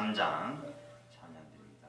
3장 찬양드립니다.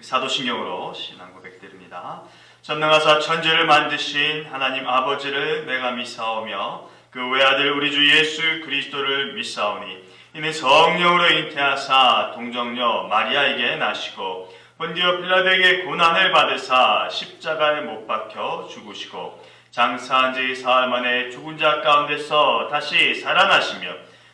사도신경으로 신앙 고백드립니다. 전능하사 천지를 만드신 하나님 아버지를 내가 믿사오며 그 외아들 우리 주 예수 그리스도를 믿사오니 이는 성령으로 잉태하사 동정녀 마리아에게 나시고 본디오 빌라도에게 고난을 받으사 십자가에 못 박혀 죽으시고 장사한 지 사흘 만에 죽은 자 가운데서 다시 살아나시며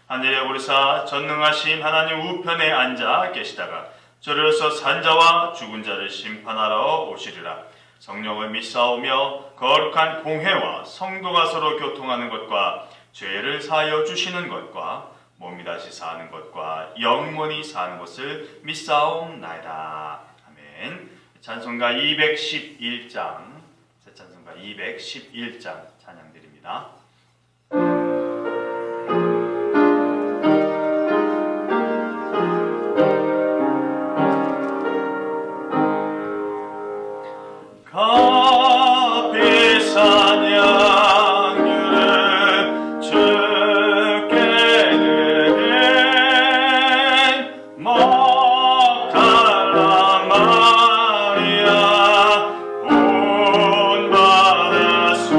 하늘에 오르사 전능하신 하나님 우편에 앉아 계시다가 저리로서 산자와 죽은 자를 심판하러 오시리라. 성령을 믿사오며 거룩한 공회와 성도가 서로 교통하는 것과 죄를 사하여 주시는 것과 몸이 다시 사는 것과 영원히 사는 것을 믿사옵나이다. 아멘. 찬송가 211장, 새 찬송가 211장 찬양드립니다. 온 바다 속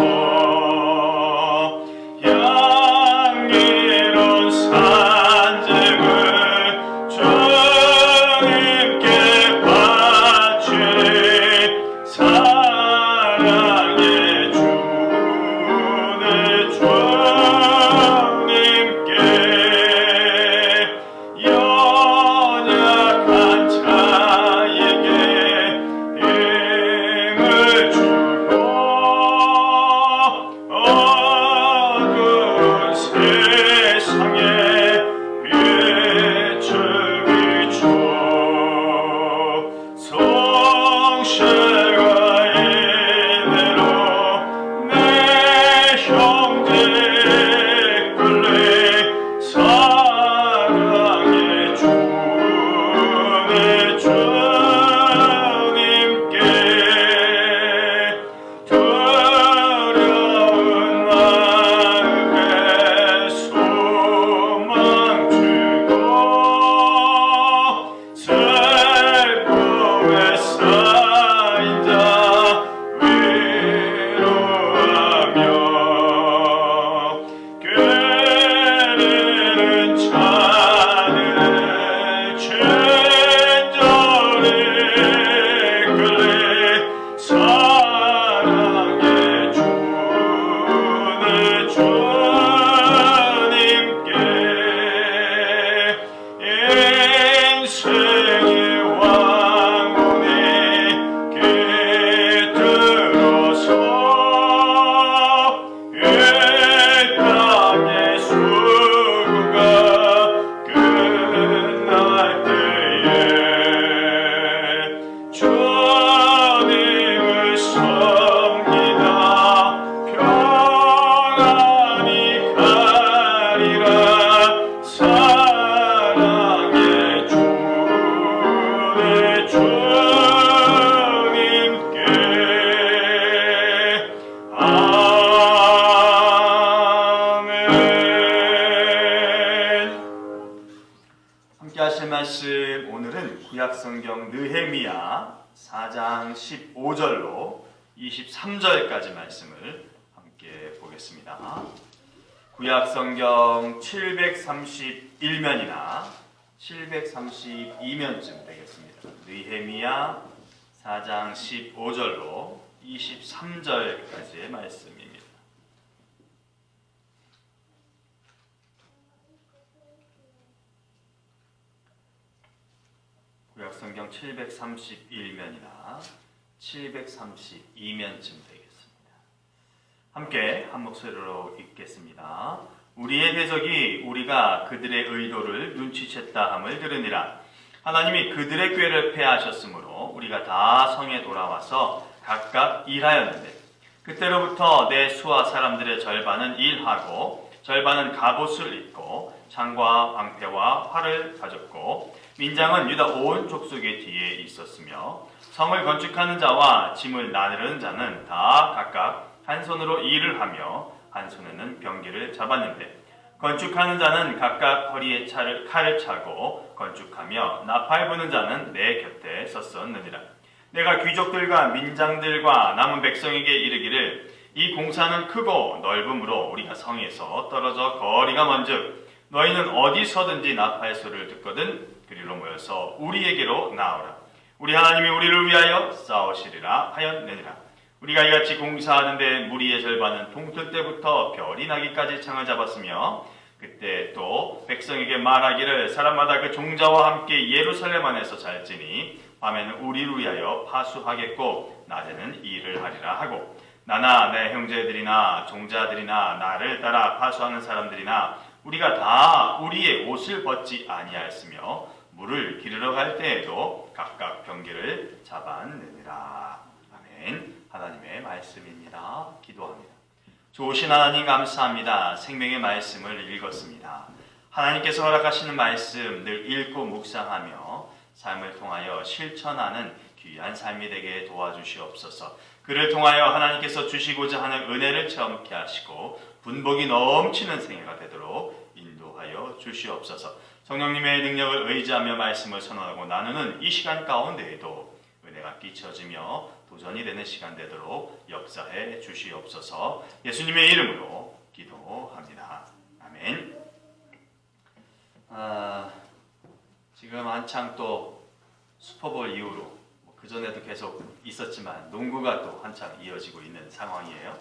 말씀 오늘은 구약성경 느헤미야 4장 15절로 23절까지 말씀을 함께 보겠습니다. 구약성경 731면이나 732면쯤 되겠습니다. 느헤미야 4장 15절로 23절까지의 말씀입니다. 구약성경 731면이나 732면쯤 되겠습니다. 함께 한 목소리로 읽겠습니다. 우리의 대적이 우리가 그들의 의도를 눈치챘다 함을 들으니라. 하나님이 그들의 꾀를 패하셨으므로 우리가 다 성에 돌아와서 각각 일하였는데 그때로부터 내 수하 사람들의 절반은 일하고 절반은 갑옷을 입고 창과 방패와 활을 가졌고 민장은 유다 온 족속의 뒤에 있었으며 성을 건축하는 자와 짐을 나르는 자는 다 각각 한 손으로 일을 하며 한 손에는 병기를 잡았는데 건축하는 자는 각각 허리에 칼을 차고 건축하며 나팔 부는 자는 내 곁에 섰었느니라. 내가 귀족들과 민장들과 남은 백성에게 이르기를 이 공사는 크고 넓음으로 우리가 성에서 떨어져 거리가 먼즉 너희는 어디서든지 나팔 소리를 듣거든 그리로 모여서 우리에게로 나오라. 우리 하나님이 우리를 위하여 싸우시리라 하였느니라. 우리가 이같이 공사하는데 무리의 절반은 동틀 때부터 별이 나기까지 창을 잡았으며 그때 또 백성에게 말하기를 사람마다 그 종자와 함께 예루살렘 안에서 잘지니 밤에는 우리를 위하여 파수하겠고 낮에는 일을 하리라 하고 나나 내 형제들이나 종자들이나 나를 따라 파수하는 사람들이나 우리가 다 우리의 옷을 벗지 아니하였으며 물을 기르러 갈 때에도 각각 병기를 잡았느니라. 아멘. 하나님의 말씀입니다. 기도합니다. 좋으신 하나님 감사합니다. 생명의 말씀을 읽었습니다. 하나님께서 허락하시는 말씀 늘 읽고 묵상하며 삶을 통하여 실천하는 귀한 삶이 되게 도와주시옵소서. 그를 통하여 하나님께서 주시고자 하는 은혜를 체험케 하시고 분복이 넘치는 생애가 되도록 인도하여 주시옵소서. 성령님의 능력을 의지하며 말씀을 선언하고 나누는 이 시간 가운데에도 은혜가 끼쳐지며 도전이 되는 시간 되도록 역사해 주시옵소서. 예수님의 이름으로 기도합니다. 아멘. 지금 한창 또 슈퍼볼 이후로 그전에도 계속 있었지만 농구가 또 한창 이어지고 있는 상황이에요.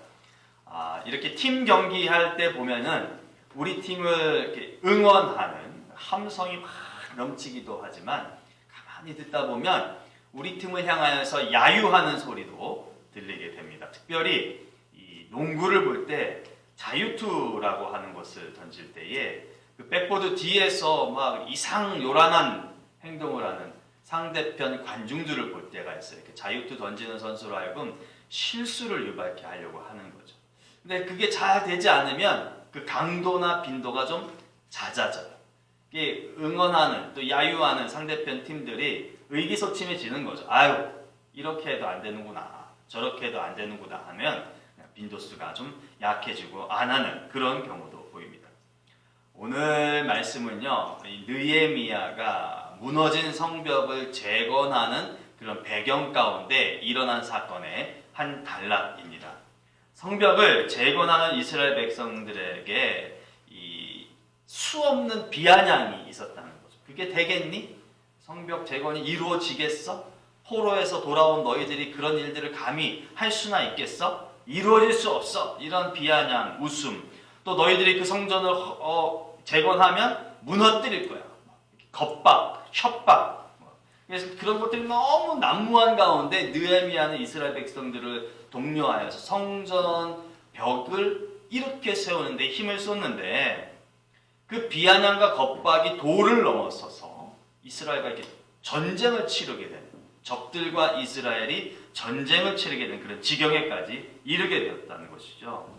이렇게 팀 경기할 때 보면은 우리 팀을 이렇게 응원하는 함성이 막 넘치기도 하지만 가만히 듣다 보면 우리 팀을 향하여서 야유하는 소리도 들리게 됩니다. 특별히 이 농구를 볼 때 자유투라고 하는 것을 던질 때에 그 백보드 뒤에서 막 이상 요란한 행동을 하는 상대편 관중들을 볼 때가 있어요. 이렇게 자유투 던지는 선수로 하여금 실수를 유발케 하려고 하는 거죠. 근데 그게 잘 되지 않으면 그 강도나 빈도가 좀 잦아져요. 이게 응원하는 또 야유하는 상대편 팀들이 의기소침해지는 거죠. 아유, 이렇게 해도 안 되는구나, 저렇게 해도 안 되는구나 하면 빈도수가 좀 약해지고 안 하는 그런 경우도 보입니다. 오늘 말씀은요, 느헤미야가 무너진 성벽을 재건하는 그런 배경 가운데 일어난 사건의 한 단락입니다. 성벽을 재건하는 이스라엘 백성들에게 수없는 비아냥이 있었다는 거죠. 그게 되겠니? 성벽 재건이 이루어지겠어? 포로에서 돌아온 너희들이 그런 일들을 감히 할 수나 있겠어? 이루어질 수 없어. 이런 비아냥, 웃음, 또 너희들이 그 성전을 재건하면 무너뜨릴 거야. 겁박, 협박. 그래서 그런 것들이 너무 난무한 가운데 느헤미야는 이스라엘 백성들을 독려하여서 성전 벽을 이렇게 세우는데 힘을 쏟는데 그 비아냥과 겁박이 도를 넘어서서 이스라엘과 이렇게 전쟁을 치르게 되는, 적들과 이스라엘이 전쟁을 치르게 된 그런 지경에까지 이르게 되었다는 것이죠.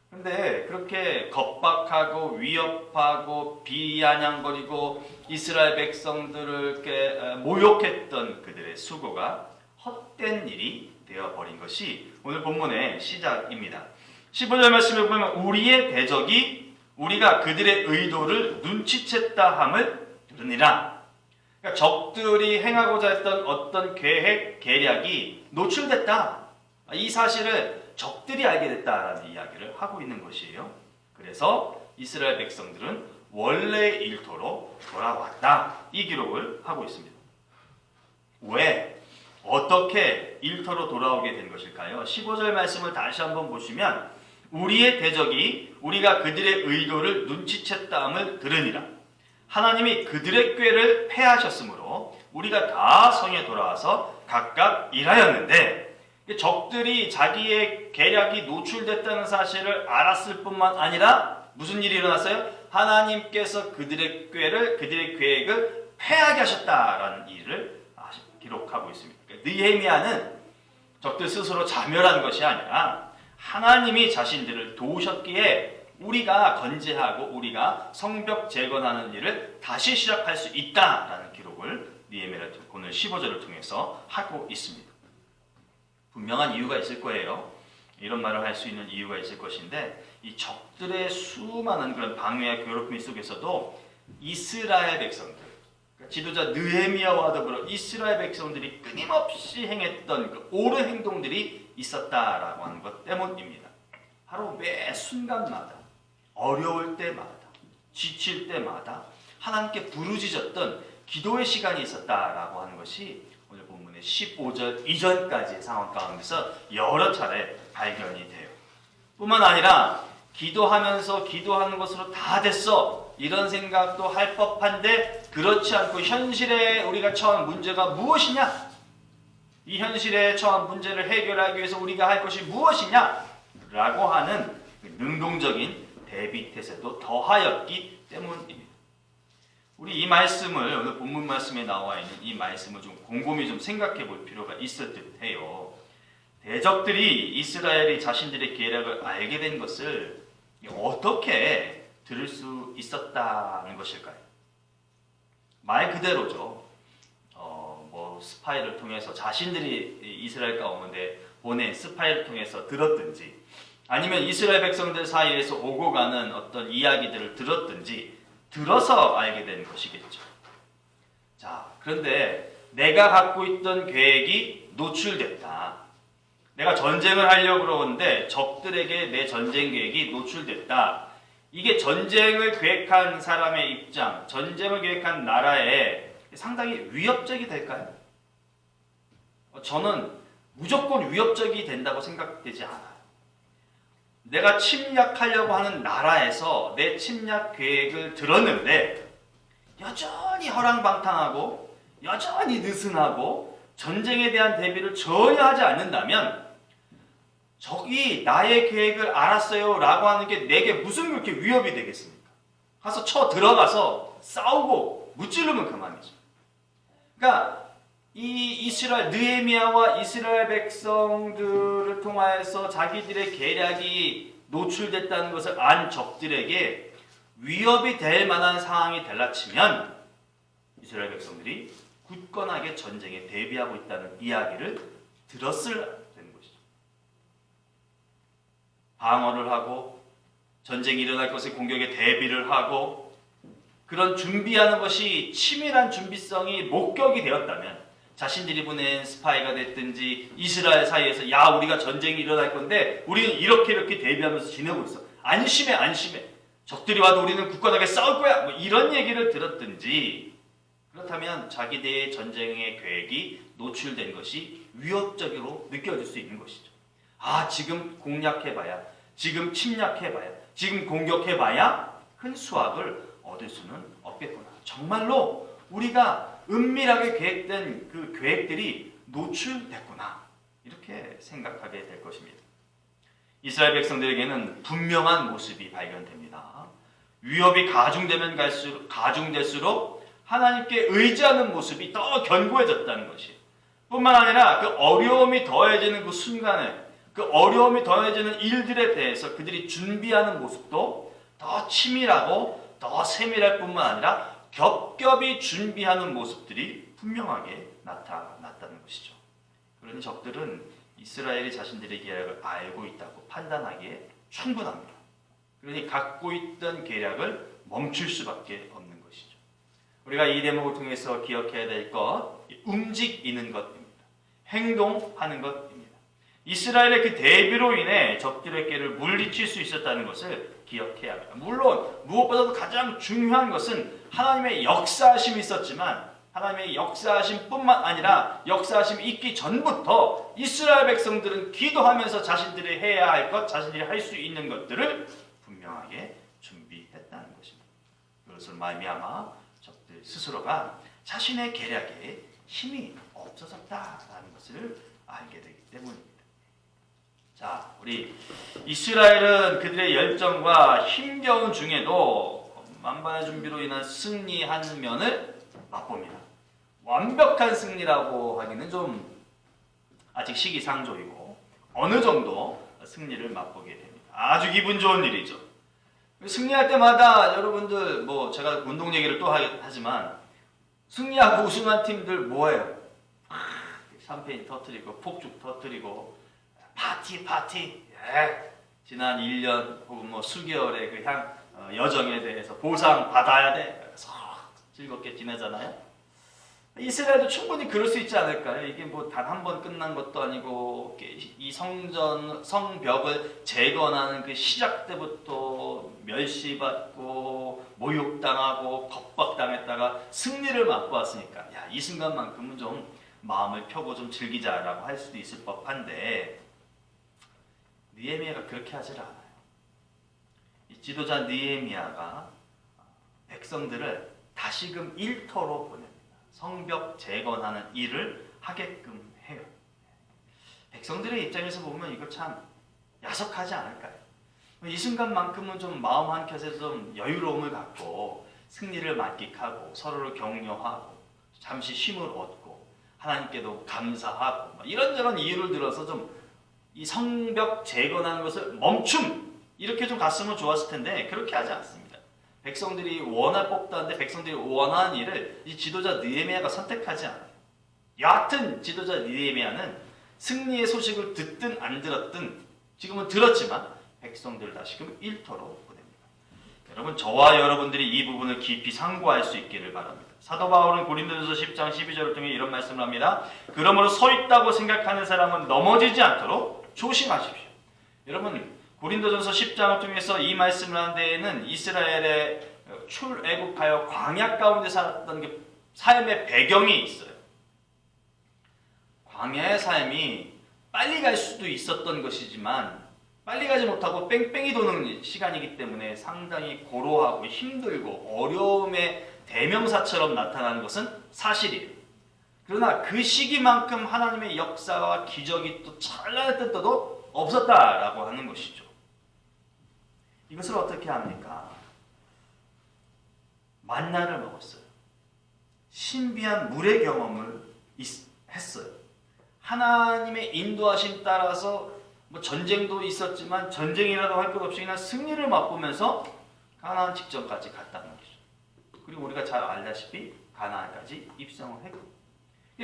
근데 그렇게 겁박하고 위협하고 비아냥거리고 이스라엘 백성들을 이렇게 모욕했던 그들의 수고가 헛된 일이 되어버린 것이 오늘 본문의 시작입니다. 15절 말씀을 보면 우리의 대적이 우리가 그들의 의도를 눈치챘다 함을 들으니라. 그러니까 적들이 행하고자 했던 어떤 계획, 계략이 노출됐다. 이 사실을 적들이 알게 됐다라는 이야기를 하고 있는 것이에요. 그래서 이스라엘 백성들은 원래의 일터로 돌아왔다. 이 기록을 하고 있습니다. 왜? 어떻게 일터로 돌아오게 된 것일까요? 15절 말씀을 다시 한번 보시면 우리의 대적이 우리가 그들의 의도를 눈치챘다함을 들으니라. 하나님이 그들의 꾀를 패하셨으므로 우리가 다 성에 돌아와서 각각 일하였는데 적들이 자기의 계략이 노출됐다는 사실을 알았을 뿐만 아니라 무슨 일이 일어났어요? 하나님께서 그들의 계획을 패하게 하셨다라는 일을 기록하고 있습니다. 느헤미야는 적들 스스로 자멸한 것이 아니라 하나님이 자신들을 도우셨기에 우리가 건재하고 우리가 성벽 재건하는 일을 다시 시작할 수 있다라는 기록을 느헤미야는 오늘 15절을 통해서 하고 있습니다. 분명한 이유가 있을 거예요. 이런 말을 할 수 있는 이유가 있을 것인데 이 적들의 수많은 그런 방해와 괴롭힘 속에서도 이스라엘 백성들, 그러니까 지도자 느헤미야와 더불어 이스라엘 백성들이 끊임없이 행했던 그 옳은 행동들이 있었다라고 하는 것 때문입니다. 바로 매 순간마다 어려울 때마다 지칠 때마다 하나님께 부르짖었던 기도의 시간이 있었다라고 하는 것이 오늘 본문의 15절 이전까지의 상황 가운데서 여러 차례 발견이 돼요. 뿐만 아니라 기도하면서 기도하는 것으로 다 됐어 이런 생각도 할 법한데 그렇지 않고 현실에 우리가 처한 문제가 무엇이냐? 이 현실에 처한 문제를 해결하기 위해서 우리가 할 것이 무엇이냐? 라고 하는 능동적인 대비 태세도 더하였기 때문입니다. 우리 이 말씀을 오늘 본문 말씀에 나와 있는 이 말씀을 좀 곰곰이 좀 생각해 볼 필요가 있을 듯해요. 대적들이 이스라엘이 자신들의 계략을 알게 된 것을 어떻게 들을 수 있었다는 것일까요? 말 그대로죠. 스파이를 통해서 자신들이 이스라엘 가운데 보낸 스파이를 통해서 들었든지 아니면 이스라엘 백성들 사이에서 오고 가는 어떤 이야기들을 들었든지 들어서 알게 된 것이겠죠. 자, 그런데 내가 갖고 있던 계획이 노출됐다. 내가 전쟁을 하려고 그러는데 적들에게 내 전쟁 계획이 노출됐다. 이게 전쟁을 계획한 사람의 입장, 전쟁을 계획한 나라에 상당히 위협적이 될까요? 저는 무조건 위협적이 된다고 생각되지 않아요. 내가 침략하려고 하는 나라에서 내 침략 계획을 들었는데 여전히 허랑방탕하고 여전히 느슨하고 전쟁에 대한 대비를 전혀 하지 않는다면 적이 나의 계획을 알았어요 라고 하는 게 내게 무슨 그렇게 위협이 되겠습니까? 가서 쳐 들어가서 싸우고 무찌르면 그만이죠. 그러니까 이 이스라엘 느헤미야와 이스라엘 백성들을 통하여서 자기들의 계략이 노출됐다는 것을 안 적들에게 위협이 될 만한 상황이 될라치면 이스라엘 백성들이 굳건하게 전쟁에 대비하고 있다는 이야기를 들었을 되는 것이죠. 방어를 하고 전쟁이 일어날 것에 공격에 대비를 하고 그런 준비하는 것이 치밀한 준비성이 목격이 되었다면 자신들이 보낸 스파이가 됐든지 이스라엘 사이에서 야 우리가 전쟁이 일어날 건데 우리는 이렇게 대비하면서 지내고 있어. 안심해. 적들이 와도 우리는 굳건하게 싸울 거야. 뭐 이런 얘기를 들었든지 그렇다면 자기들의 전쟁의 계획이 노출된 것이 위협적으로 느껴질 수 있는 것이죠. 아 지금 공략해봐야 지금 침략해봐야 지금 공격해봐야 큰 수확을 얻을 수는 없겠구나. 정말로 우리가 은밀하게 계획된 그 계획들이 노출됐구나. 이렇게 생각하게 될 것입니다. 이스라엘 백성들에게는 분명한 모습이 발견됩니다. 위협이 가중될수록 하나님께 의지하는 모습이 더 견고해졌다는 것이 뿐만 아니라 그 어려움이 더해지는 그 순간에 그 어려움이 더해지는 일들에 대해서 그들이 준비하는 모습도 더 치밀하고 더 세밀할 뿐만 아니라 겹겹이 준비하는 모습들이 분명하게 나타났다는 것이죠. 그러니 적들은 이스라엘이 자신들의 계략을 알고 있다고 판단하기에 충분합니다. 그러니 갖고 있던 계략을 멈출 수밖에 없는 것이죠. 우리가 이 대목을 통해서 기억해야 될 것, 움직이는 것입니다. 행동하는 것입니다. 이스라엘의 그 대비로 인해 적들의 깨를 물리칠 수 있었다는 것을 기억해야 합니다. 물론 무엇보다도 가장 중요한 것은 하나님의 역사하심이 있었지만 하나님의 역사하심뿐만 아니라 역사하심이 있기 전부터 이스라엘 백성들은 기도하면서 자신들이 해야 할 것, 자신들이 할 수 있는 것들을 분명하게 준비했다는 것입니다. 그것을 말미암아 적들 스스로가 자신의 계략에 힘이 없어졌다라는 것을 알게 되기 때문입니다. 자, 우리 이스라엘은 그들의 열정과 힘겨운 중에도 만반의 준비로 인한 승리한 면을 맛봅니다. 완벽한 승리라고 하기는 좀 아직 시기상조이고 어느 정도 승리를 맛보게 됩니다. 아주 기분 좋은 일이죠. 승리할 때마다 여러분들 뭐 제가 운동 얘기를 또 하지만 승리하고 우승한 팀들 뭐예요? 샴페인 터뜨리고 폭죽 터뜨리고 파티. 예. 지난 1년 혹은 뭐 수개월의 그 여정에 대해서 보상 받아야 돼. 그래서 즐겁게 지내잖아요. 이스라엘도 충분히 그럴 수 있지 않을까요? 이게 뭐 단 한 번 끝난 것도 아니고 이 성벽을 재건하는 그 시작 때부터 멸시받고 모욕당하고 겁박당했다가 승리를 맛보았으니까 야, 이 순간만큼은 좀 마음을 펴고 좀 즐기자라고 할 수도 있을 법한데 느헤미야가 그렇게 하질 않아요. 이 지도자 느헤미야가 백성들을 다시금 일터로 보냅니다. 성벽 재건하는 일을 하게끔 해요. 백성들의 입장에서 보면 이거 참 야속하지 않을까요? 이 순간만큼은 좀 마음 한켠에서 좀 여유로움을 갖고 승리를 만끽하고 서로를 격려하고 잠시 쉼을 얻고 하나님께도 감사하고 이런저런 이유를 들어서 좀 이 성벽 재건하는 것을 멈춤 이렇게 좀 갔으면 좋았을 텐데 그렇게 하지 않습니다. 백성들이 원할 법도 한데 백성들이 원하는 일을 이 지도자 느헤미야가 선택하지 않아요. 여하튼 지도자 느헤미야는 승리의 소식을 듣든 안 들었든 지금은 들었지만 백성들을 다시금 일터로 보냅니다. 여러분 저와 여러분들이 이 부분을 깊이 상고할 수 있기를 바랍니다. 사도 바울은 고린도전서 10장 12절을 통해 이런 말씀을 합니다. 그러므로 서 있다고 생각하는 사람은 넘어지지 않도록 조심하십시오. 여러분 고린도전서 10장을 통해서 이 말씀을 하는 데에는 이스라엘의 출애굽하여 광야 가운데 살았던 그 삶의 배경이 있어요. 광야의 삶이 빨리 갈 수도 있었던 것이지만 빨리 가지 못하고 뺑뺑이 도는 시간이기 때문에 상당히 고로하고 힘들고 어려움의 대명사처럼 나타나는 것은 사실이에요. 그러나 그 시기만큼 하나님의 역사와 기적이 또 찬란했던 때도 없었다라고 하는 것이죠. 이것을 어떻게 합니까? 만나를 먹었어요. 신비한 물의 경험을 했어요. 하나님의 인도하심 따라서 뭐 전쟁도 있었지만 전쟁이라도 할 것 없이 그냥 승리를 맛보면서 가나안 직전까지 갔다는 거죠. 그리고 우리가 잘 알다시피 가나안까지 입성을 했고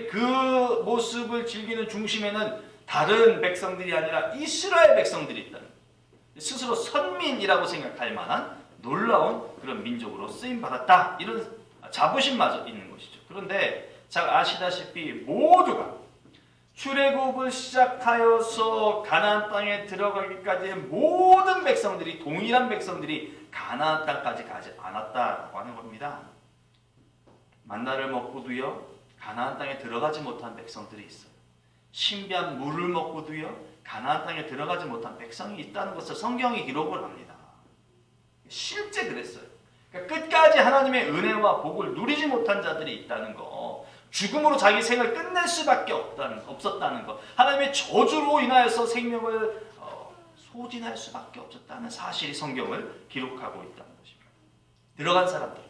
그 모습을 즐기는 중심에는 다른 백성들이 아니라 이스라엘 백성들이 있다는 거예요. 스스로 선민이라고 생각할 만한 놀라운 그런 민족으로 쓰임받았다. 이런 자부심마저 있는 것이죠. 그런데 잘 아시다시피 모두가 출애굽을 시작하여서 가나안 땅에 들어가기까지의 모든 백성들이 동일한 백성들이 가나안 땅까지 가지 않았다라고 하는 겁니다. 만나를 먹고도요 가나안 땅에 들어가지 못한 백성들이 있어요. 신비한 물을 먹고도요 가나안 땅에 들어가지 못한 백성이 있다는 것을 성경이 기록을 합니다. 끝까지 하나님의 은혜와 복을 누리지 못한 자들이 있다는 거, 죽음으로 자기 생을 끝낼 수밖에 없었다는 것, 하나님의 저주로 인하여서 생명을 소진할 수밖에 없었다는 사실이 성경을 기록하고 있다는 것입니다. 들어간 사람들,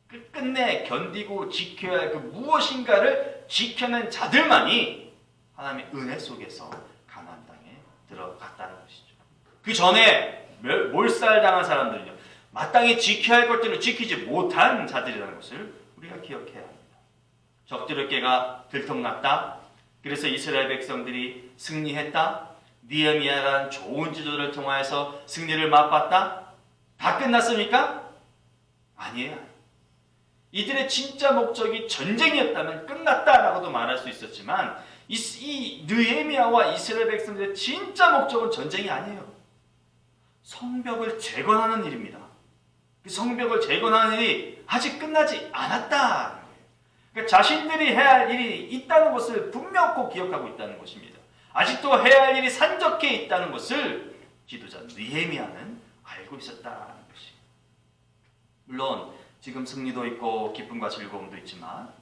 끝끝내 견디고 지켜야 할 그 무엇인가를 지켜낸 자들만이 하나님의 은혜 속에서 가나안 땅에 들어갔다는 것이죠. 그 전에 몰살당한 사람들은요, 마땅히 지켜야 할 것들을 지키지 못한 자들이라는 것을 우리가 기억해야 합니다. 적드럽게가 들통났다. 그래서 이스라엘 백성들이 승리했다. 느헤미야라는 좋은 지도를 통하여서 승리를 맛봤다. 다 끝났습니까? 아니에요. 이들의 진짜 목적이 전쟁이었다면 끝났다라고도 말할 수 있었지만 이 느헤미야와 이스라엘 백성들의 진짜 목적은 전쟁이 아니에요. 성벽을 재건하는 일입니다. 그 성벽을 재건하는 일이 아직 끝나지 않았다는 거예요. 그러니까 자신들이 해야 할 일이 있다는 것을 분명히 기억하고 있다는 것입니다. 아직도 해야 할 일이 산적해 있다는 것을 지도자 느헤미야는 알고 있었다는 것이. 물론 지금 승리도 있고 기쁨과 즐거움도 있지만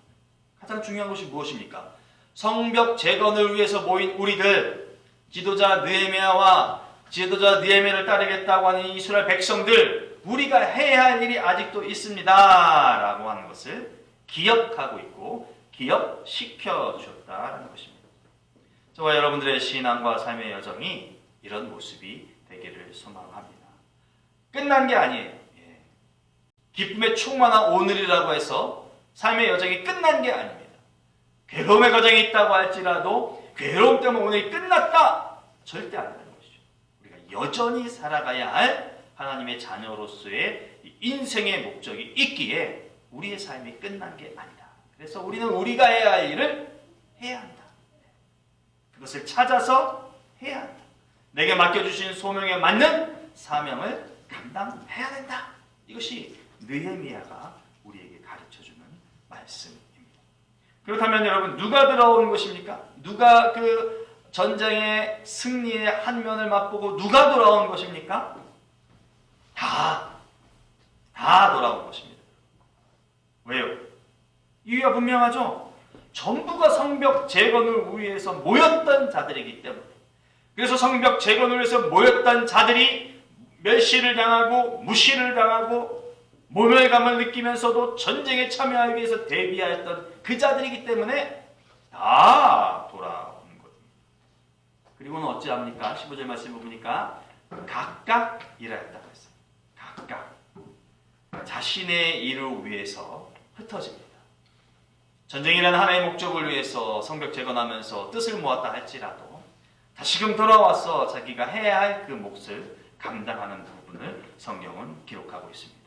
가장 중요한 것이 무엇입니까? 성벽 재건을 위해서 모인 우리들, 지도자 느헤미야를 따르겠다고 하는 이스라엘 백성들, 우리가 해야 할 일이 아직도 있습니다 라고 하는 것을 기억하고 있고 기억시켜 주셨다는 것입니다. 저와 여러분들의 신앙과 삶의 여정이 이런 모습이 되기를 소망합니다. 끝난 게 아니에요. 기쁨에 충만한 오늘이라고 해서 삶의 여정이 끝난 게 아닙니다. 괴로움의 과정이 있다고 할지라도 괴로움 때문에 오늘이 끝났다, 절대 아니라는 것이죠. 우리가 여전히 살아가야 할 하나님의 자녀로서의 인생의 목적이 있기에 우리의 삶이 끝난 게 아니다. 그래서 우리는 우리가 해야 할 일을 해야 한다. 그것을 찾아서 해야 한다. 내게 맡겨주신 소명에 맞는 사명을 감당해야 된다. 이것이 느헤미야가 우리에게 가르쳐주는 말씀입니다. 그렇다면 여러분, 누가 들어온 것입니까? 누가 그 전쟁의 승리의 한 면을 맛보고 누가 돌아온 것입니까? 다 돌아온 것입니다. 왜요? 이유가 분명하죠. 전부가 성벽 재건을 위해서 모였던 자들이기 때문에. 그래서 성벽 재건을 위해서 모였던 자들이 멸시를 당하고 무시를 당하고 모멸감을 느끼면서도 전쟁에 참여하기 위해서 대비하였던 그 자들이기 때문에 다 돌아온 겁니다. 그리고는 어찌합니까? 15절 말씀 보니까 각각 일하였다고 했어요. 각각 자신의 일을 위해서 흩어집니다. 전쟁이라는 하나의 목적을 위해서 성벽 재건하면서 뜻을 모았다 할지라도 다시금 돌아와서 자기가 해야 할 그 몫을 감당하는 부분을 성경은 기록하고 있습니다.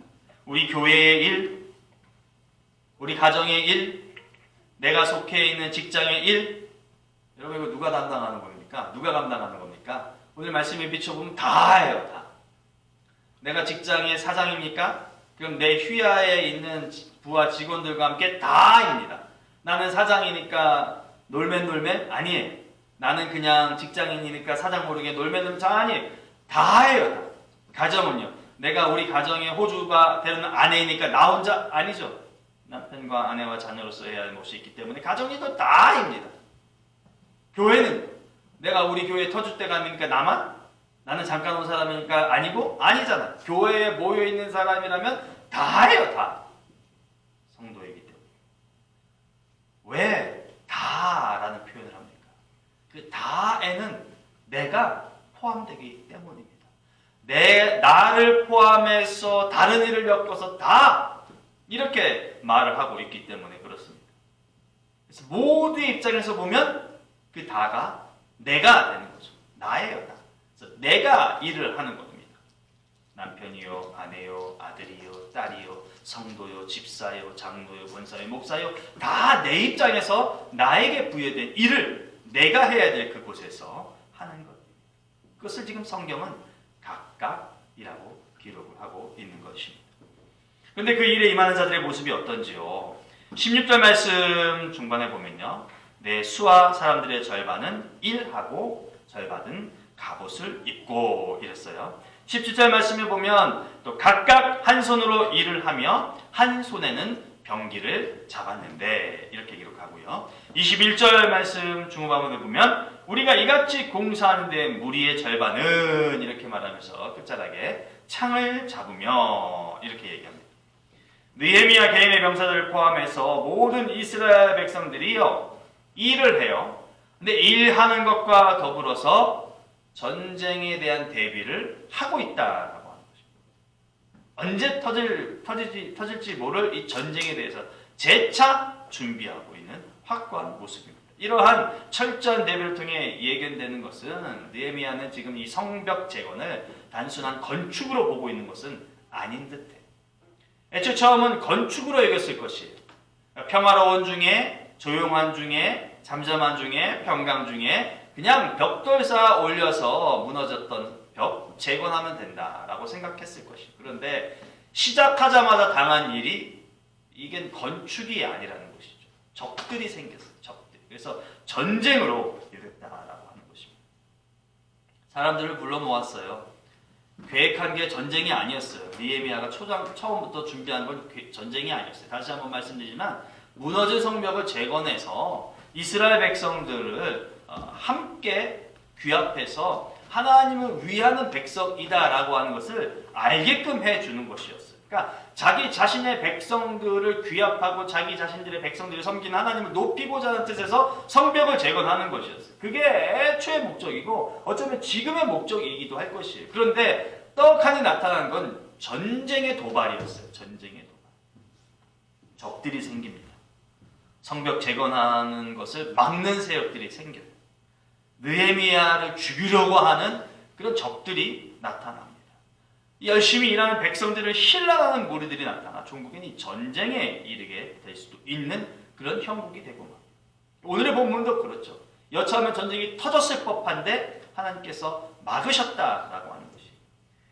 우리 교회의 일, 우리 가정의 일, 내가 속해 있는 직장의 일, 여러분 이거 누가 담당하는 겁니까? 누가 감당하는 겁니까? 오늘 말씀에 비춰보면 다 해요. 다. 내가 직장의 사장입니까? 그럼 내 휘하에 있는 부하 직원들과 함께 다입니다. 나는 사장이니까 놀맨? 아니에요. 나는 그냥 직장인이니까 사장 모르게 놀맨 아니에요. 다 해요. 다. 가정은요. 내가 우리 가정의 호주가 되는 아내이니까 나 혼자 아니죠. 남편과 아내와 자녀로서 해야 할 몫이 있기 때문에 가정이도 다입니다. 교회는 내가 우리 교회 터줏대감이니까 나만? 나는 잠깐 온 사람이니까 아니고? 아니잖아. 교회에 모여있는 사람이라면 다 해요. 다. 성도이기 때문에. 왜 다라는 표현을 합니까? 그 다에는 내가 포함되기 때문입니다. 나를 포함해서 다른 일을 엮어서 다 이렇게 말을 하고 있기 때문에 그렇습니다. 그래서 모두의 입장에서 보면 그 다가 내가 되는 거죠. 나예요. 나. 그래서 내가 일을 하는 겁니다. 남편이요, 아내요, 아들이요, 딸이요, 성도요, 집사요, 장로요, 권사요, 목사요, 다 내 입장에서 나에게 부여된 일을 내가 해야 될 그곳에서 하는 겁니다. 그것을 지금 성경은 각각이라고 기록을 하고 있는 것입니다. 그런데 그 일에 임하는 자들의 모습이 어떤지요? 16절 말씀 중반에 보면요. 내 수하 사람들의 절반은 일하고 절반은 갑옷을 입고 이랬어요. 17절 말씀에 보면 또 각각 한 손으로 일을 하며 한 손에는 병기를 잡았는데 이렇게 기록하고요. 21절 말씀 중후반부에 보면 우리가 이같이 공사하는데 무리의 절반은 이렇게 말하면서 끝자락에 창을 잡으며 이렇게 얘기합니다. 느헤미야 개인의 병사들을 포함해서 모든 이스라엘 백성들이요 일을 해요. 근데 일하는 것과 더불어서 전쟁에 대한 대비를 하고 있다라고 하는 것입니다. 언제 터질지 모를 이 전쟁에 대해서 재차 준비하고 있는 확고한 모습입니다. 이러한 철저한 대비를 통해 예견되는 것은 느헤미야는 지금 이 성벽 재건을 단순한 건축으로 보고 있는 것은 아닌 듯해. 애초 처음은 건축으로 여겼을 것이에요. 평화로운 중에, 조용한 중에, 잠잠한 중에, 평강 중에 그냥 벽돌 쌓아 올려서 무너졌던 벽 재건하면 된다라고 생각했을 것이에요. 그런데 시작하자마자 당한 일이 이게 건축이 아니라는 것이죠. 적들이 생겼어요. 적들. 그래서 전쟁으로 이랬다라고 하는 것입니다. 사람들을 불러 모았어요. 계획한 게 전쟁이 아니었어요. 느헤미야가 처음부터 준비한 건 전쟁이 아니었어요. 다시 한번 말씀드리지만 무너진 성벽을 재건해서 이스라엘 백성들을 함께 귀합해서 하나님을 위하는 백성이다라고 하는 것을 알게끔 해주는 것이었어요. 그러니까 자기 자신의 백성들을 귀합하고 자기 자신들의 백성들을 섬기는 하나님을 높이고자 하는 뜻에서 성벽을 재건하는 것이었어요. 그게 애초의 목적이고 어쩌면 지금의 목적이기도 할 것이에요. 그런데 떡하니 나타난 건 전쟁의 도발이었어요. 전쟁의 도발. 적들이 생깁니다. 성벽 재건하는 것을 막는 세력들이 생겨요. 느헤미야를 죽이려고 하는 그런 적들이 나타납니다. 열심히 일하는 백성들을 신랑하는 무리들이 나타나 종국은 이 전쟁에 이르게 될 수도 있는 그런 형국이 되고 맙니다. 오늘의 본문도 그렇죠. 여차하면 전쟁이 터졌을 법한데 하나님께서 막으셨다라고 하는 것이.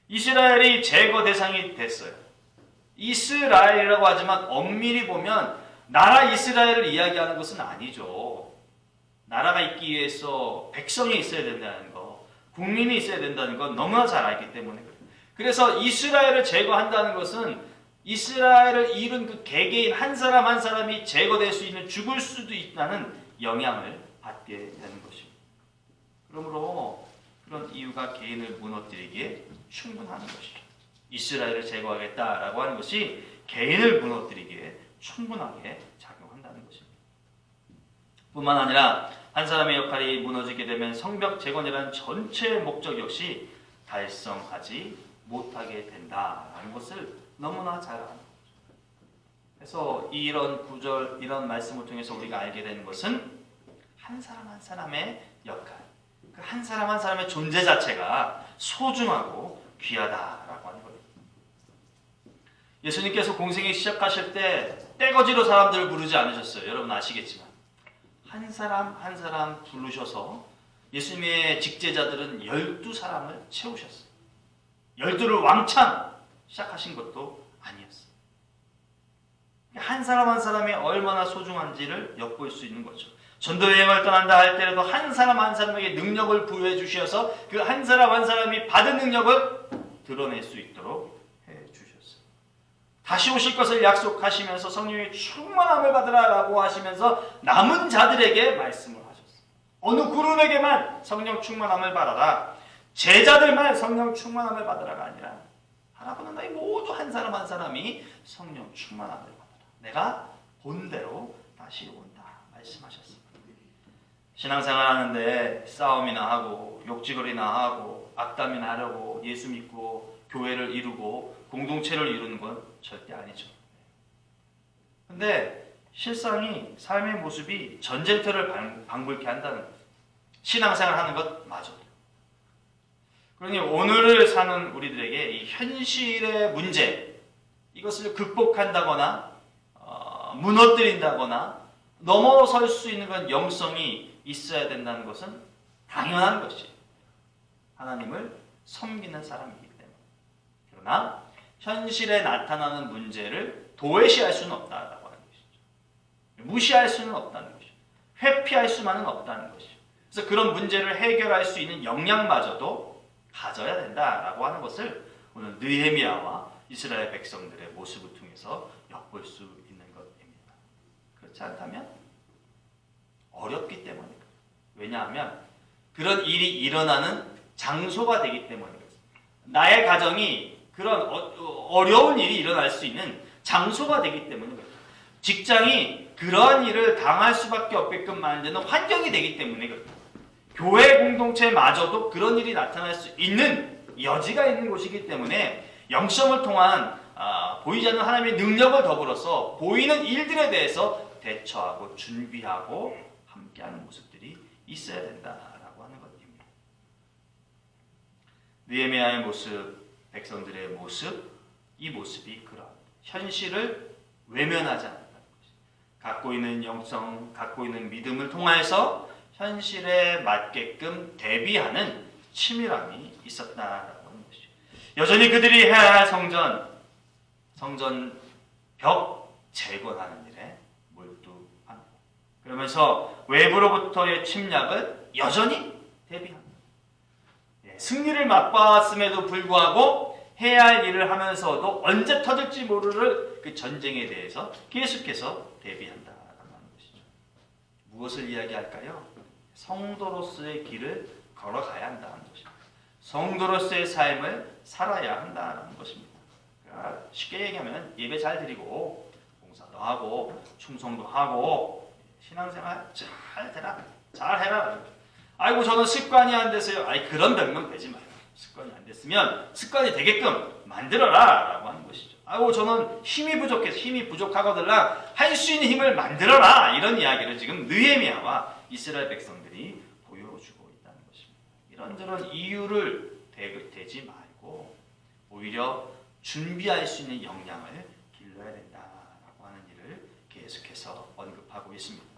이스라엘이 제거 대상이 됐어요. 이스라엘이라고 하지만 엄밀히 보면 나라 이스라엘을 이야기하는 것은 아니죠. 나라가 있기 위해서 백성이 있어야 된다는 거, 국민이 있어야 된다는 건 너무나 잘 알기 때문에 그래요. 그래서 이스라엘을 제거한다는 것은 이스라엘을 이룬 그 개개인 한 사람 한 사람이 제거될 수 있는 죽을 수도 있다는 영향을 받게 되는 것입니다. 그러므로 그런 이유가 개인을 무너뜨리기에 충분한 것이죠. 이스라엘을 제거하겠다라고 하는 것이 개인을 무너뜨리기에 충분하게 작용한다는 것입니다. 뿐만 아니라 한 사람의 역할이 무너지게 되면 성벽 재건이라는 전체 목적 역시 달성하지 못하게 된다라는 것을 너무나 잘 아는 거죠. 그래서 이런 구절, 이런 말씀을 통해서 우리가 알게 되는 것은 한 사람 한 사람의 역할, 그 한 사람 한 사람의 존재 자체가 소중하고 귀하다라고 하는 거예요. 예수님께서 공생애 시작하실 때 떼거지로 사람들을 부르지 않으셨어요. 여러분 아시겠지만 한 사람 한 사람 부르셔서 예수님의 직제자들은 12사람을 채우셨어요. 12를 왕창 시작하신 것도 아니었어요. 한 사람 한 사람이 얼마나 소중한지를 엿볼 수 있는 거죠. 전도여행을 떠난다 할 때라도 한 사람 한 사람에게 능력을 부여해 주셔서 그 한 사람 한 사람이 받은 능력을 드러낼 수 있도록 해 주셨어요. 다시 오실 것을 약속하시면서 성령의 충만함을 받으라라고 하시면서 남은 자들에게 말씀을 하셨어요. 어느 그룹에게만 성령 충만함을 받아라. 제자들만 성령 충만함을 받으라가 아니라 하나보다 너희 모두 한 사람 한 사람이 성령 충만함을 받아라. 내가 본대로 다시 온다 말씀하셨습니다. 신앙생활 하는데 싸움이나 하고 욕지거리나 하고 악담이나 하려고 예수 믿고 교회를 이루고 공동체를 이루는 건 절대 아니죠. 근데 실상이 삶의 모습이 전쟁터를 방불케 한다는 거예요. 신앙생활 하는 것 마저. 그러니 오늘을 사는 우리들에게 이 현실의 문제, 이것을 극복한다거나 무너뜨린다거나 넘어설 수 있는 건 영성이 있어야 된다는 것은 당연한 것이에요. 하나님을 섬기는 사람이기 때문에. 그러나 현실에 나타나는 문제를 도외시할 수는 없다라고 하는 것이죠. 무시할 수는 없다는 것이죠. 회피할 수만은 없다는 것이죠. 그래서 그런 문제를 해결할 수 있는 역량마저도 가져야 된다라고 하는 것을 오늘 느헤미야와 이스라엘 백성들의 모습을 통해서 엿볼 수 있는 것입니다. 그렇지 않다면 어렵기 때문입니다. 왜냐하면 그런 일이 일어나는 장소가 되기 때문입니다. 나의 가정이 그런 어려운 일이 일어날 수 있는 장소가 되기 때문입니다. 직장이 그러한 일을 당할 수밖에 없게끔 만드는 환경이 되기 때문에 그렇다. 교회 공동체마저도 그런 일이 나타날 수 있는 여지가 있는 곳이기 때문에 영성을 통한 보이지 않는 하나님의 능력을 더불어서 보이는 일들에 대해서 대처하고 준비하고 함께하는 모습들이 있어야 된다라고 하는 것입니다. 느헤미야의 모습, 백성들의 모습, 이 모습이 그런 현실을 외면하지 않는다는 것입니다. 갖고 있는 영성, 갖고 있는 믿음을 통해서 현실에 맞게끔 대비하는 치밀함이 있었다라고 하는 것이죠. 여전히 그들이 해야 할 성전 벽 재건하는 일에 몰두합니다. 그러면서 외부로부터의 침략을 여전히 대비합니다. 승리를 맛봤음에도 불구하고 해야 할 일을 하면서도 언제 터질지 모를 그 전쟁에 대해서 계속해서 대비한다라고 하는 것이죠. 무엇을 이야기할까요? 성도로서의 길을 걸어가야 한다는 것입니다. 성도로서의 삶을 살아야 한다는 것입니다. 그러니까 쉽게 얘기하면 예배 잘 드리고 봉사도 하고 충성도 하고 신앙생활 잘 되라, 잘 해라. 아이고 저는 습관이 안 돼서요. 아이 그런 변명 되지 마요. 습관이 안 됐으면 습관이 되게끔 만들어라 라고 하는 것이죠. 아이고 저는 힘이 부족해서 힘이 부족하거들라 할 수 있는 힘을 만들어라, 이런 이야기를 지금 느헤미야와 이스라엘 백성들이 보여주고 있다는 것입니다. 이런저런 이유를 대지 말고 오히려 준비할 수 있는 역량을 길러야 된다라고 하는 일을 계속해서 언급하고 있습니다.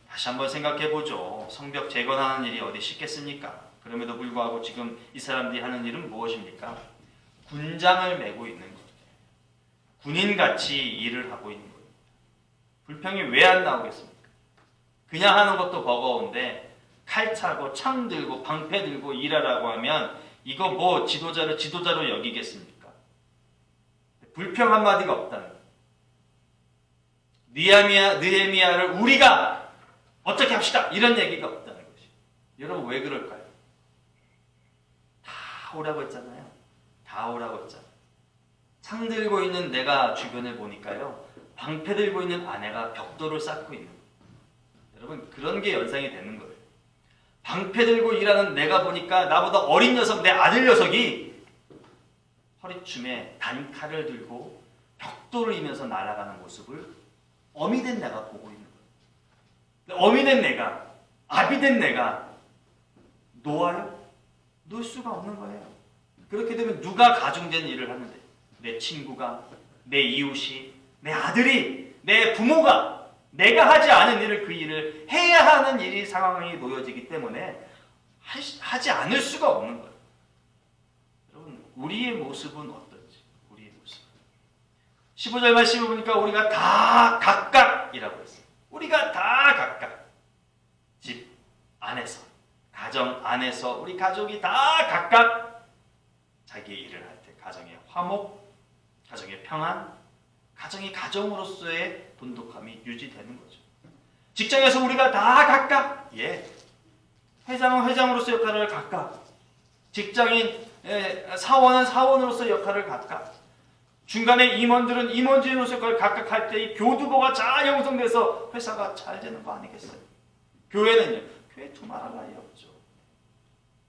다시 한번 생각해 보죠. 성벽 재건하는 일이 어디 쉽겠습니까? 그럼에도 불구하고 지금 이 사람들이 하는 일은 무엇입니까? 군장을 메고 있는 거예요. 군인같이 일을 하고 있는 거예요. 불평이 왜 안 나오겠습니까? 그냥 하는 것도 버거운데 칼 차고 창 들고 방패 들고 일하라고 하면 이거 뭐 지도자로 여기겠습니까? 불평 한마디가 없다는 거예요. 느헤미야를 우리가 어떻게 합시다, 이런 얘기가 없다는 것이에요. 여러분 왜 그럴까요? 다 오라고 했잖아요. 다 오라고 했잖아요. 창 들고 있는 내가 주변을 보니까요, 방패 들고 있는 아내가 벽돌을 쌓고 있는 거예요. 여러분 그런 게 연상이 되는 거예요. 방패 들고 일하는 내가 보니까 나보다 어린 녀석, 내 아들 녀석이 허리춤에 단칼을 들고 벽돌을 이면서 날아가는 모습을 어미 된 내가 보고 있는 거예요. 어미 된 내가, 아비 된 내가 놓아요? 놓을 수가 없는 거예요. 그렇게 되면 누가 가중된 일을 하는데, 내 친구가, 내 이웃이, 내 아들이, 내 부모가 내가 하지 않은 일을, 그 일을 해야 하는 일이 상황이 놓여지기 때문에 하지 않을 수가 없는 거예요. 여러분 우리의 모습은 어떤지, 우리의 모습 15절 말씀을 보니까 우리가 다 각각이라고 했어요. 우리가 다 각각, 집 안에서, 가정 안에서 우리 가족이 다 각각 자기의 일을 할 때 가정의 화목, 가정의 평안, 가정이 가정으로서의 돈독함이 유지되는 거죠. 직장에서 우리가 다 각각, 회장은 회장으로서 역할을 각각, 직장인, 사원은 사원으로서 역할을 각각, 중간에 임원들은 임원진으로서 역할을 각각 할 때 이 교두보가 잘 형성돼서 회사가 잘 되는 거 아니겠어요? 교회는요, 교회 두말할 나위 없죠.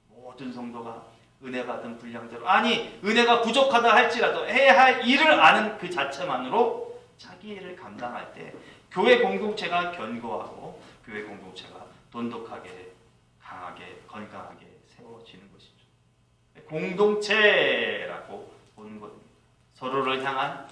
모든 성도가 은혜 받은 분량대로, 아니 은혜가 부족하다 할지라도 해야 할 일을 아는 그 자체만으로 자기 일을 감당할 때 교회 공동체가 견고하고 교회 공동체가 돈독하게, 강하게, 건강하게 세워지는 것이죠. 공동체라고 보는 겁니다. 서로를 향한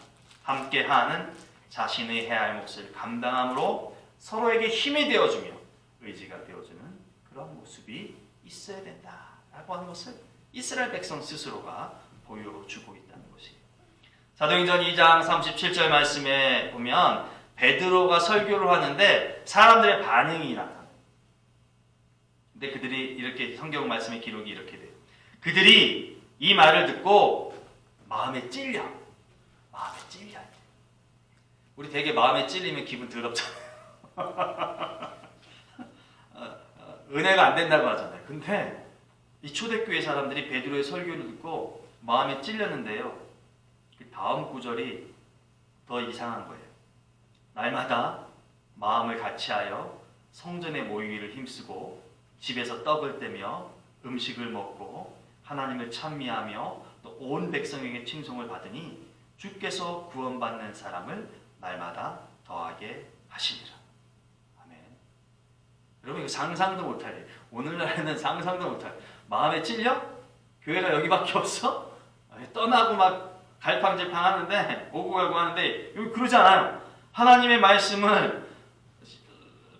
함께하는 자신의 해야 할 몫을 감당함으로 서로에게 힘이 되어주며 의지가 되어주는 그런 모습이 있어야 된다라고 하는 것을 이스라엘 백성 스스로가 보여주고 있다는 것이에요. 사도행전 2장 37절 말씀에 보면 베드로가 설교를 하는데 사람들의 반응이 나타나요. 근데 그들이 이렇게 성경 말씀의 기록이 이렇게 돼요. 그들이 이 말을 듣고 마음에 찔려. 마음에 찔려. 우리 되게 마음에 찔리면 기분 더럽잖아요. 은혜가 안 된다고 하잖아요. 근데 이 초대교회 사람들이 베드로의 설교를 듣고 마음에 찔렸는데요. 그 다음 구절이 더 이상한 거예요. 날마다 마음을 같이하여 성전에 모이기를 힘쓰고 집에서 떡을 떼며 음식을 먹고 하나님을 찬미하며 또 온 백성에게 칭송을 받으니 주께서 구원받는 사람을 날마다 더하게 하시니라. 아멘. 여러분 이거 상상도 못할, 오늘날에는 상상도 못할. 마음에 찔려? 교회가 여기밖에 없어? 떠나고 막 갈팡질팡 하는데, 오고 가고 하는데 여기 그러지 않아요. 하나님의 말씀을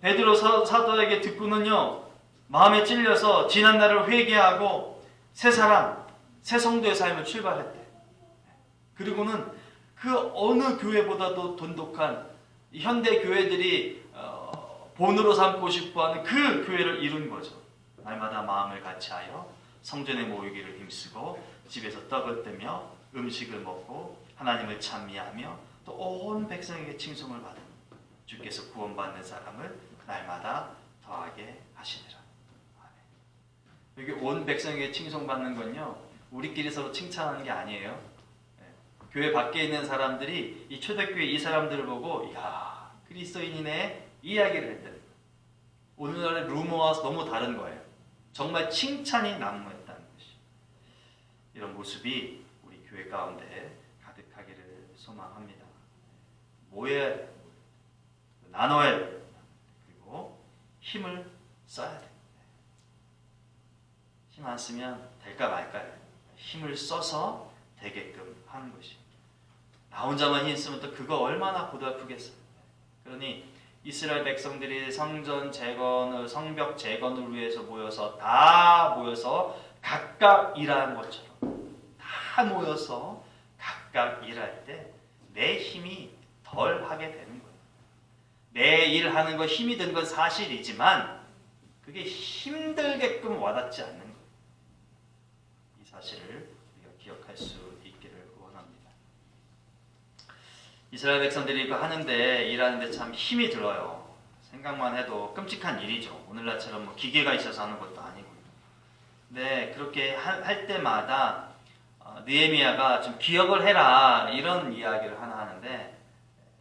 베드로 사도에게 듣고는요, 마음에 찔려서 지난날을 회개하고 새 사람, 새 성도의 삶을 출발했대. 그리고는 그 어느 교회보다도 돈독한 현대 교회들이 본으로 삼고 싶어하는 그 교회를 이룬 거죠. 날마다 마음을 같이하여 성전에 모이기를 힘쓰고 집에서 떡을 떼며 음식을 먹고 하나님을 찬미하며 또 온 백성에게 칭송을 받은 주께서 구원받는 사람을 날마다 더하게 하시니라. 여기 온 백성에게 칭송받는 건요, 우리끼리 서로 칭찬하는 게 아니에요. 교회 밖에 있는 사람들이 이 초대교회 이 사람들을 보고 야, 그리스도인이네 이야기를 했다는 거예요. 오늘날의 루머와 너무 다른 거예요. 정말 칭찬이 난무했다는 것이. 이런 모습이 우리 교회 가운데 가득하기를 소망합니다. 모여야 돼. 나눠야 돼. 그리고 힘을 써야 돼. 힘 안 쓰면 될까 말까요? 힘을 써서 되게끔 하는 것이. 나 혼자만 힘 쓰면 또 그거 얼마나 고달프겠어요. 그러니 이스라엘 백성들이 성전 재건을, 성벽 재건을 위해서 다 모여서 각각 일하는 것처럼 다 모여서 각각 일할 때 내 힘이 덜 하게 되는 거예요. 내 일하는 거 힘이 든 건 사실이지만 그게 힘들게끔 와닿지 않는 거예요. 이 사실을 우리가 기억할 수 있기를 원합니다. 이스라엘 백성들이 이거 하는데, 일하는데 참 힘이 들어요. 생각만 해도 끔찍한 일이죠. 오늘날처럼 뭐 기계가 있어서 하는 것도 아니고. 근데 그렇게 할 때마다 느헤미야가 좀 기억을 해라, 이런 이야기를 하나 하는데,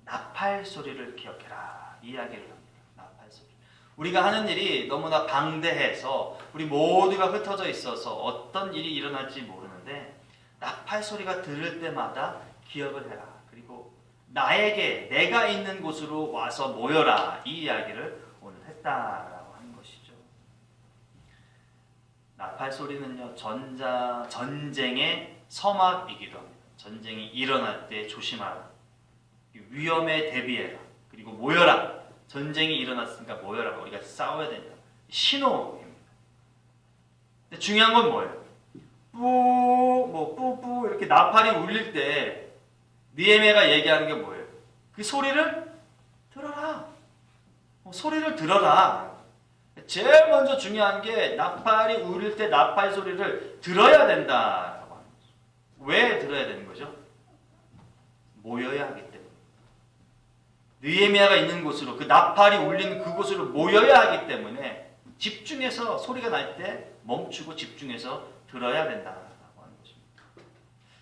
나팔 소리를 기억해라, 이 이야기를 합니다. 나팔 소리. 우리가 하는 일이 너무나 방대해서 우리 모두가 흩어져 있어서 어떤 일이 일어날지 모르는데, 나팔 소리가 들을 때마다 기억을 해라. 그리고 나에게, 내가 있는 곳으로 와서 모여라, 이 이야기를 오늘 했다라고 하는 것이죠. 나팔 소리는요, 전쟁의 서막이기도 합니다. 전쟁이 일어날 때 조심하라. 위험에 대비해라. 그리고 모여라. 전쟁이 일어났으니까 모여라. 우리가 싸워야 된다. 신호입니다. 근데 중요한 건 뭐예요? 뿌뿌 이렇게 나팔이 울릴 때 느헤미야가 얘기하는 게 뭐예요? 그 소리를 들어라. 소리를 들어라. 제일 먼저 중요한 게 나팔이 울릴 때 나팔 소리를 들어야 된다라고 하는 거죠. 왜 들어야 되는 거죠? 모여야 하기 때문에. 느헤미야가 있는 곳으로, 그 나팔이 울리는 그곳으로 모여야 하기 때문에 집중해서, 소리가 날 때 멈추고 집중해서 들어야 된다라고 하는 것입니다.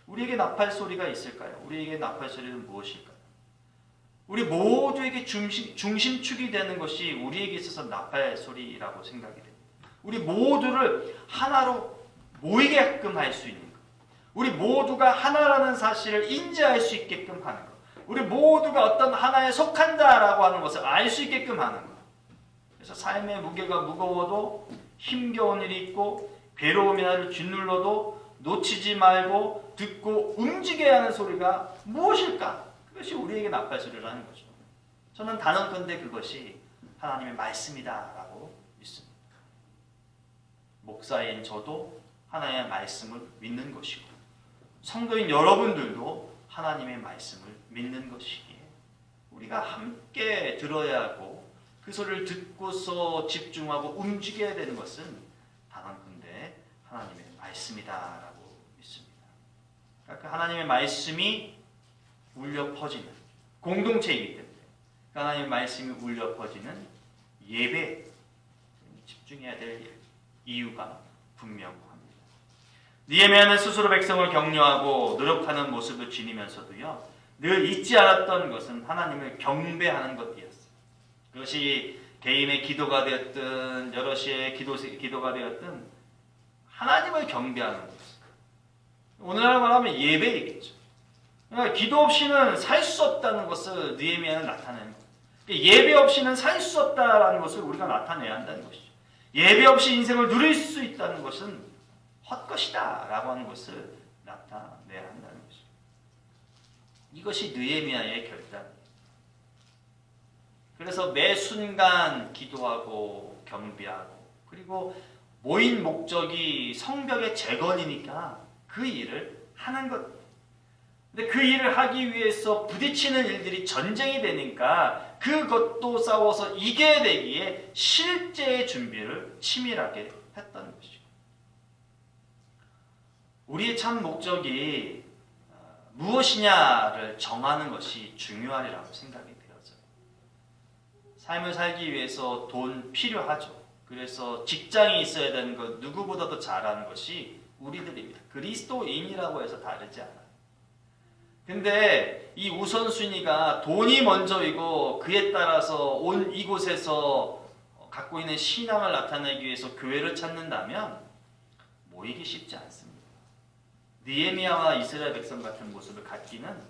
우리에게 나팔 소리가 있을까요? 우리에게 나팔 소리는 무엇일까요? 우리 모두에게 중심축이 되는 것이 우리에게 있어서 나팔 소리라고 생각이 됩니다. 우리 모두를 하나로 모이게끔 할 수 있는 것. 우리 모두가 하나라는 사실을 인지할 수 있게끔 하는 것. 우리 모두가 어떤 하나에 속한다라고 하는 것을 알 수 있게끔 하는 것. 그래서 삶의 무게가 무거워도 힘겨운 일이 있고 괴로움이 나를 짓눌러도 놓치지 말고 듣고 움직여야 하는 소리가 무엇일까? 그것이 우리에게 나팔 소리라는 거죠. 저는 단언컨대 그것이 하나님의 말씀이다라고 믿습니다. 목사인 저도 하나님의 말씀을 믿는 것이고, 성도인 여러분들도 하나님의 말씀을 믿는 것이기에 우리가 함께 들어야 하고, 그 소리를 듣고서 집중하고 움직여야 되는 것은 단언컨대 하나님의 말씀입니다. 말씀이다라고 믿습니다. 그러니까 그 하나님의 말씀이 울려 퍼지는 공동체이기 때문에 그 하나님의 말씀이 울려 퍼지는 예배에 집중해야 될 이유가 분명합니다. 느헤미야는 스스로 백성을 격려하고 노력하는 모습을 지니면서도요, 늘 잊지 않았던 것은 하나님을 경배하는 것이었어요. 그것이 개인의 기도가 되었든 여럿의 기도가 되었든 하나님을 경배하는 것이었어요. 오늘날 말하면 예배이겠죠. 그러니까 기도 없이는 살 수 없다는 것을 느헤미야는 나타내는 거예요. 예배 없이는 살 수 없다는 것을 우리가 나타내야 한다는 것이죠. 예배 없이 인생을 누릴 수 있다는 것은 헛것이다 라고 하는 것을 나타내야 한다는 것이죠. 이것이 느헤미야의 결단이에요. 그래서 매 순간 기도하고 경배하고 그리고 모인 목적이 성벽의 재건이니까 그 일을 하는 것. 근데 그 일을 하기 위해서 부딪히는 일들이 전쟁이 되니까 그것도 싸워서 이겨야 되기에 실제의 준비를 치밀하게 했다는 것이죠. 우리의 참 목적이 무엇이냐를 정하는 것이 중요하리라고 생각이 되어져요. 삶을 살기 위해서 돈 필요하죠. 그래서 직장이 있어야 되는 것 누구보다도 잘하는 것이 우리들입니다. 그리스도인이라고 해서 다르지 않아요. 근데 이 우선순위가 돈이 먼저이고 그에 따라서 온 이곳에서 갖고 있는 신앙을 나타내기 위해서 교회를 찾는다면 모이기 쉽지 않습니다. 느헤미야와 이스라엘 백성 같은 모습을 갖기는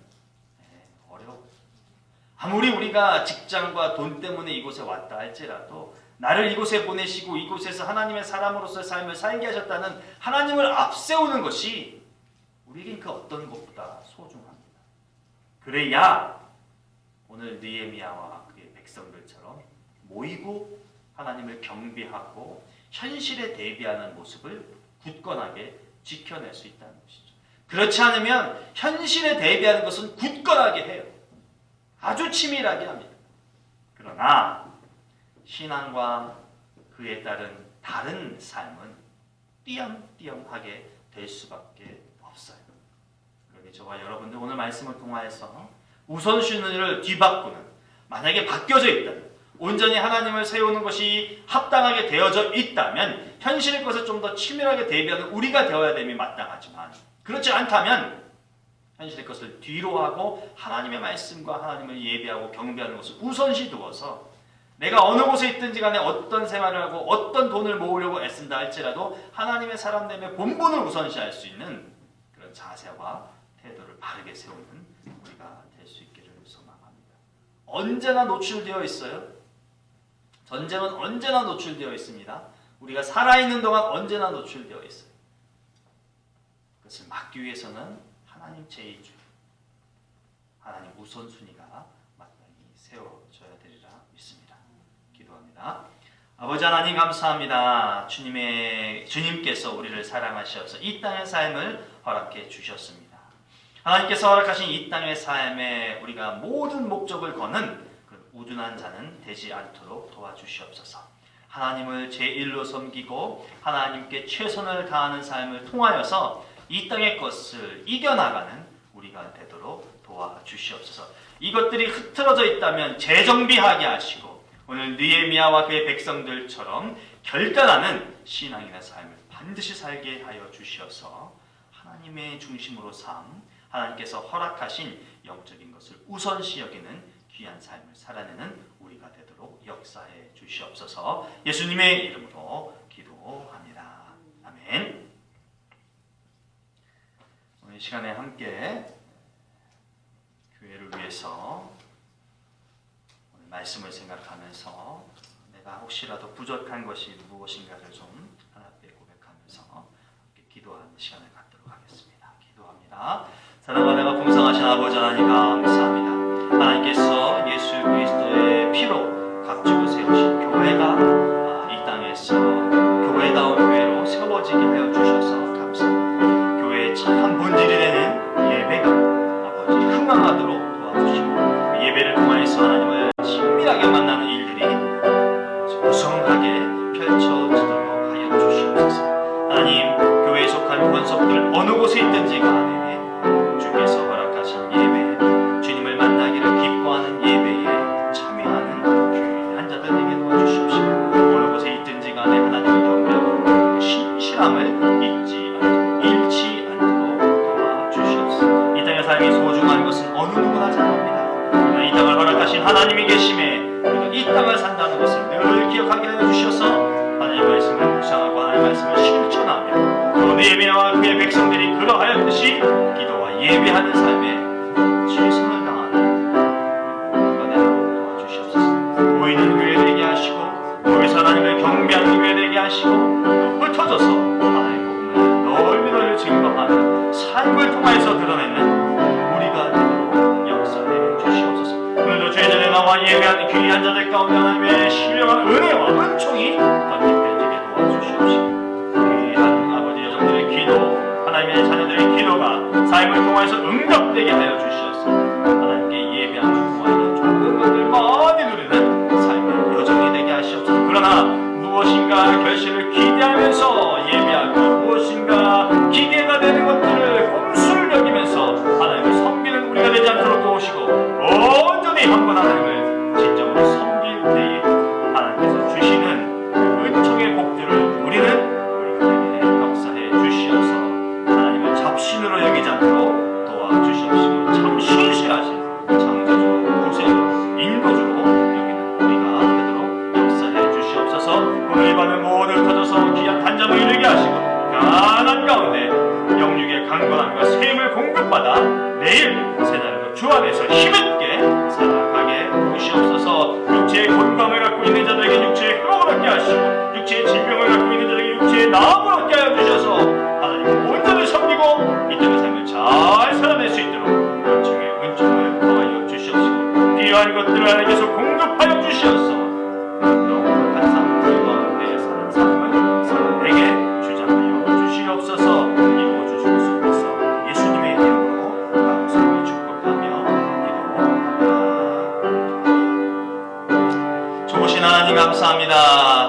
어려워요. 아무리 우리가 직장과 돈 때문에 이곳에 왔다 할지라도 나를 이곳에 보내시고 이곳에서 하나님의 사람으로서의 삶을 살게 하셨다는 하나님을 앞세우는 것이 우리에겐 그 어떤 것보다 소중합니다. 그래야 오늘 느헤미야와 그의 백성들처럼 모이고 하나님을 경배하고 현실에 대비하는 모습을 굳건하게 지켜낼 수 있다는 것이죠. 그렇지 않으면 현실에 대비하는 것은 굳건하게 해요. 아주 치밀하게 합니다. 그러나 신앙과 그에 따른 다른 삶은 띄엄띄엄하게 될 수밖에 없어요. 그러니 저와 여러분들 오늘 말씀을 통하여서 우선순위를 뒤바꾸는, 만약에 바뀌어져 있다면, 온전히 하나님을 세우는 것이 합당하게 되어져 있다면 현실의 것을 좀 더 치밀하게 대비하는 우리가 되어야 됨이 마땅하지만 그렇지 않다면 현실의 것을 뒤로 하고 하나님의 말씀과 하나님을 예배하고 경배하는 것을 우선시 두어서 내가 어느 곳에 있든지 간에 어떤 생활을 하고 어떤 돈을 모으려고 애쓴다 할지라도 하나님의 사람 되면 본분을 우선시할 수 있는 그런 자세와 태도를 바르게 세우는 우리가 될 수 있기를 소망합니다. 언제나 노출되어 있어요. 전쟁은 언제나 노출되어 있습니다. 우리가 살아있는 동안 언제나 노출되어 있어요. 그것을 막기 위해서는 하나님 제2주, 하나님 우선순위가 마땅히 세워져야 되리라 믿습니다. 기도합니다. 아버지 하나님 감사합니다. 주님께서 우리를 사랑하셔서 이 땅의 삶을 허락해 주셨습니다. 하나님께서 허락하신 이 땅의 삶에 우리가 모든 목적을 거는 그 우둔한 자는 되지 않도록 도와주시옵소서. 하나님을 제1로 섬기고 하나님께 최선을 다하는 삶을 통하여서 이 땅의 것을 이겨나가는 우리가 되도록 도와주시옵소서. 이것들이 흐트러져 있다면 재정비하게 하시고 오늘 느헤미야와 그의 백성들처럼 결단하는 신앙이나 삶을 반드시 살게 하여 주시어서 하나님의 중심으로 삼 하나님께서 허락하신 영적인 것을 우선시 여기는 귀한 삶을 살아내는 우리가 되도록 역사해 주시옵소서. 예수님의 이름으로 기도합니다. 아멘. 오늘 시간에 함께 교회를 위해서 오늘 말씀을 생각하면서 내가 혹시라도 부족한 것이 무엇인가를 좀 하나님께 고백하면서 함께 기도하는 시간을 갖도록 하겠습니다. 기도합니다. 사랑하다가 풍성하신 아버지 하나님 감사합니다. 하나님께서 예수 그리스도의 피로 값지고 세우신 교회가 이 땅에서 교회다운 교회로 세워지게 하여 주셔서 감사합니다. 교회의 참 본질이 되는 예배가 아버지 흥황하도록 도와주시고 예배를 통하여서 하나님을 친밀하게 만나는 일들이 무성하게 펼쳐지도록 하여 주시옵소서. 하나님 교회에 속한 하나님이 계심에 우리가 이 땅을 산다는 것을 늘 기억하게 하여 주셔서 하나님의 말씀을 묵상하고 하나님의 말씀을 실천하며 또 느헤미야와 그의 백성들이 그러하였듯이 기도와 예배하는 삶에 최선을 다하는 우리가 되도록 도와주시옵소서. 보이는 교회 되게 하시고 교회에서 하나님을 경배하는 교회 되게 하시고 또 흩어져서 하나님의 복음을 널리 증거하는 삶을 통해서 드러내는 우리가 되도록 역사해 주시옵소서. 오늘도 주의 전에 나와 예배하는 귀한 자들 가운데 하나님의 신령한 은혜와 은총이 덧입혀지게 도와주시옵시고 귀한 아버지 여정들의 기도 하나님의 자녀들의 기도가 삶을 통해서 응답되게 하여 주시옵소서. 하나님께 예배함을 통하여 좋은 것들 많이 누리는 삶의 여정이 되게 하시옵소서. 그러나 무엇인가 결실을 기대하면서 예배하고 무엇인가 기대가 되는 것들을 꼼수를 여기면서 하나님을 섬기는 우리가 되지 않도록 도우시고 온전히 한 번 하나님을 진정으로 섬길 때에 하나님께서 주시는 은총의 복들을 누리는 우리가 되게 역사해 주시어서 하나님을 잡신으로 여기지 않도록 도와주시옵시고 참 신실하신 창조주 구세주 인도주로 여기는 우리가 되도록 역사해 주시옵소서. 오늘 이 밤에 모두 흩어져서 귀한 단잠을 이루게 하시고 편안한 가운데 영육의 강건함과 샘을 공급받아 내일 새날도 주 안에서 힘있게 살아가게 도우시옵소서. 육체의 건강을 갖고 있는 자들에게 육체의 회복을 얻게 하시고 육체의 질병을 갖고 있는 자들에게 육체의 나음을 얻게 하여 주셔서 하나님을 온전히 섬기고 이 땅의 삶을 잘 살아낼 수 있도록 은총의 은총을 더하여 주시옵시고 필요한 것들을 하나님께서 공급하여 주시옵소서. 영원한 삶 가운데 사는 삶을 살아내게 주장하여 주시옵소서. 이루어 주실 수 있어 예수님의 이름으로 감사를 축복하며 기도합니다. 좋으신 하나님 감사합니다.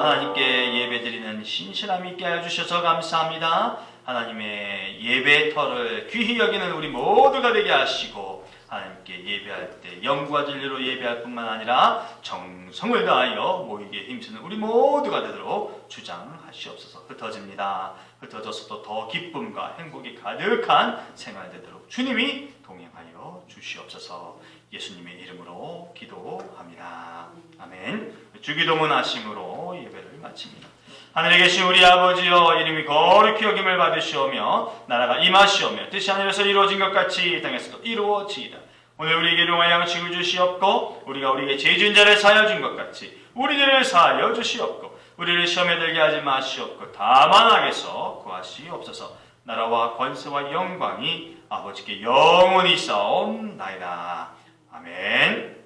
하나님께 예배드리는 신실함이 있게 하여 주셔서 감사합니다. 하나님의 예배의 터를 귀히 여기는 우리 모두가 되게 하시고 하나님께 예배할 때 영과 진리로 예배할 뿐만 아니라 정성을 다하여 모이기에 힘쓰는 우리 모두가 되도록 주장하시옵소서. 흩어집니다. 흩어져서도 더 기쁨과 행복이 가득한 생활 되도록 주님이 동행하여 주시옵소서. 예수님의 이름으로 기도합니다. 아멘. 주기도문 하심으로 예배를 마칩니다. 하늘에 계신 우리 아버지여, 이름이 거룩히 여김을 받으시오며 나라가 임하시오며 뜻이 하늘에서 이루어진 것 같이 이 땅에서도 이루어지이다. 오늘 우리에게 일용할 양식을 주시옵고 우리가 우리에게 죄 지은 자를 사하여 준 것 같이 우리들을 사하여 주시옵고 우리를 시험에 들게 하지 마시옵고 다만 악에서 구하시옵소서. 나라와 권세와 영광이 아버지께 영원히 있사옵나이다. 아멘.